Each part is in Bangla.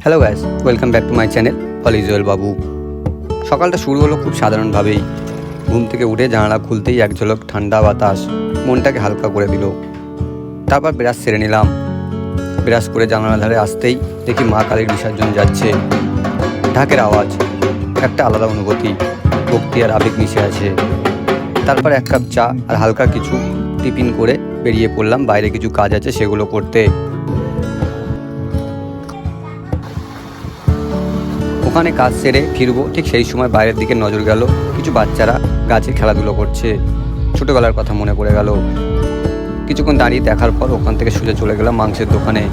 Hello guys, welcome back to my channel all is well বাবু। সকালটা শুরু হলো খুব সাধারণভাবেই। ঘুম থেকে উঠে জানালা খুলতেই এক ঝলক ঠান্ডা বাতাস মনটাকে হালকা করে দিল। তারপর ব্রাশ সেরে নিলাম। ব্রাশ করে জানালা ধারে আসতেই দেখি মা কালীর বিসর্জন যাচ্ছে। ঢাকের আওয়াজ, একটা আলাদা অনুভূতি, ভক্তি আর আবেগ মিশে আছে। তারপর এক কাপ চা আর হালকা কিছু টিফিন করে বেরিয়ে পড়লাম। বাইরে কিছু কাজ আছে সেগুলো করতে। ওখানে কাজ সেরে ফিরবো, ঠিক সেই সময় বাইরের দিকে নজর গেল। কিছু বাচ্চারা গাছে খেলাধুলো করছে। ছোটোবেলার কথা মনে পড়ে গেল। কিছুক্ষণ দাঁড়িয়ে দেখার পর ওখান থেকে সোজা চলে গেলাম মাংসের দোকানে।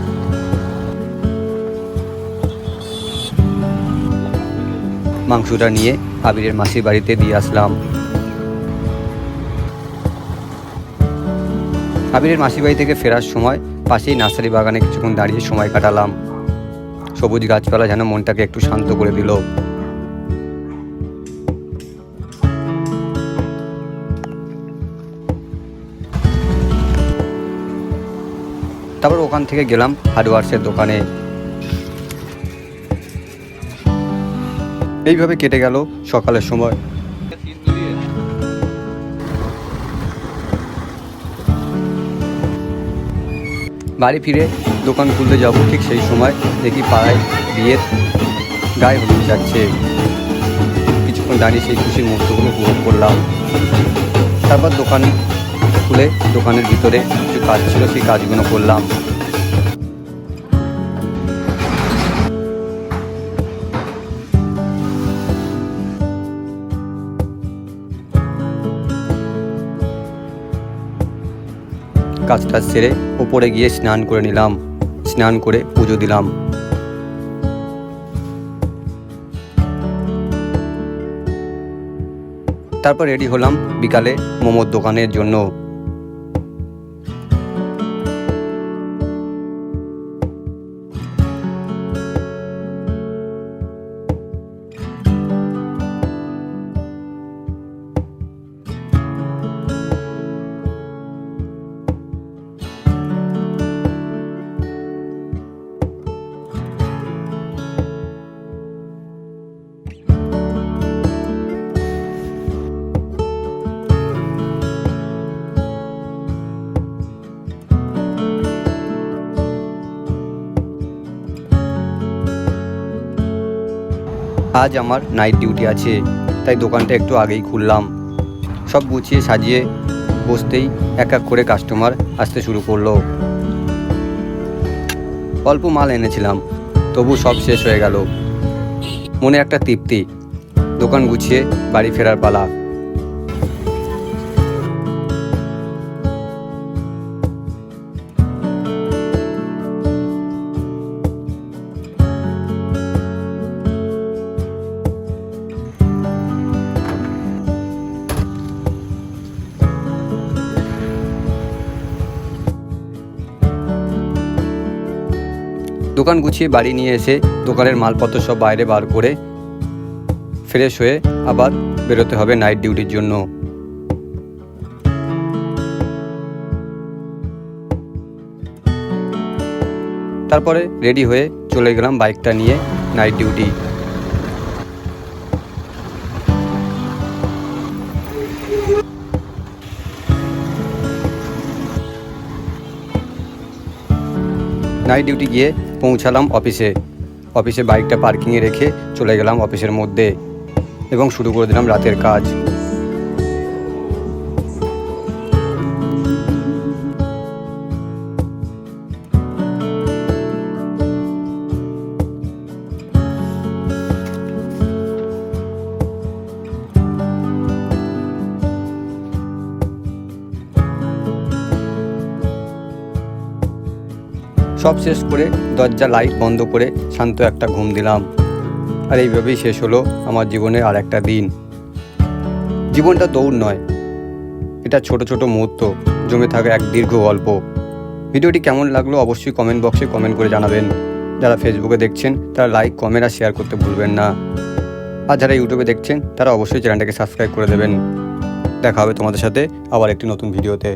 মাংসটা নিয়ে আবিরের মাসির বাড়িতে দিয়ে আসলাম। আবিরের মাসির বাড়ি থেকে ফেরার সময় পাশেই নার্সারি বাগানে কিছুক্ষণ দাঁড়িয়ে সময় কাটালাম। সবুজ গাছপালা যেন মনটাকে একটু শান্ত করে দিল। তারপর ওখান থেকে গেলাম হার্ডওয়ার্সের দোকানে। এইভাবে কেটে গেল সকালের সময়। বাড়ি ফিরে দোকান খুলতে যাব, ঠিক সেই সময় দেখি পাড়ায় বিয়ের গায়ে হলুদ যাচ্ছে। কিছুক্ষণ দাঁড়িয়ে সেই খুশির মুহূর্তগুলো উপভোগ করলাম। তারপর দোকান খুলে দোকানের ভিতরে কিছু কাজ ছিল, সেই কাজগুলো করলাম। কাজটা সেরে ওপরে গিয়ে স্নান করে নিলাম। স্নান করে পুজো দিলাম। তারপর রেডি হলাম বিকালে মোমোর দোকানের জন্য। আজ আমার নাইট ডিউটি আছে, তাই দোকানটা একটু আগেই খুললাম। সব গুছিয়ে সাজিয়ে বসতেই এক এক করে কাস্টমার আসতে শুরু করলো। অল্প মাল এনেছিলাম, তবু সব শেষ হয়ে গেল। মনে একটা তৃপ্তি। দোকান গুছিয়ে বাড়ি ফেরার পালা। দোকান গুছিয়ে বাড়ি নিয়ে এসে দোকানের মালপত্র সব বাইরে বার করে ফ্রেশ হয়ে আবার বেরোতে হবে নাইট ডিউটির জন্য। তারপরে রেডি হয়ে চলে গেলাম বাইকটা নিয়ে নাইট ডিউটি। নাইট ডিউটি গিয়ে পৌঁছালাম অফিসে বাইকটা পার্কিংয়ে রেখে চলে গেলাম অফিসের মধ্যে এবং শুরু করে দিলাম রাতের কাজ। সব শেষ করে দরজা লাইট বন্ধ করে শান্ত একটা ঘুম দিলাম। আর এইভাবেই শেষ হলো আমার জীবনের আর একটা দিন। জীবনটা দৌড় নয়, এটা ছোট ছোট মুহূর্ত জমে থাকা এক দীর্ঘ গল্প। ভিডিওটি কেমন লাগলো অবশ্যই কমেন্ট বক্সে কমেন্ট করে জানাবেন। যারা ফেসবুকে দেখছেন তারা লাইক, কমেন্ট আর শেয়ার করতে ভুলবেন না। আর যারা ইউটিউবে দেখছেন তারা অবশ্যই চ্যানেলটাকে সাবস্ক্রাইব করে দেবেন। দেখা হবে তোমাদের সাথে আবার একটি নতুন ভিডিওতে।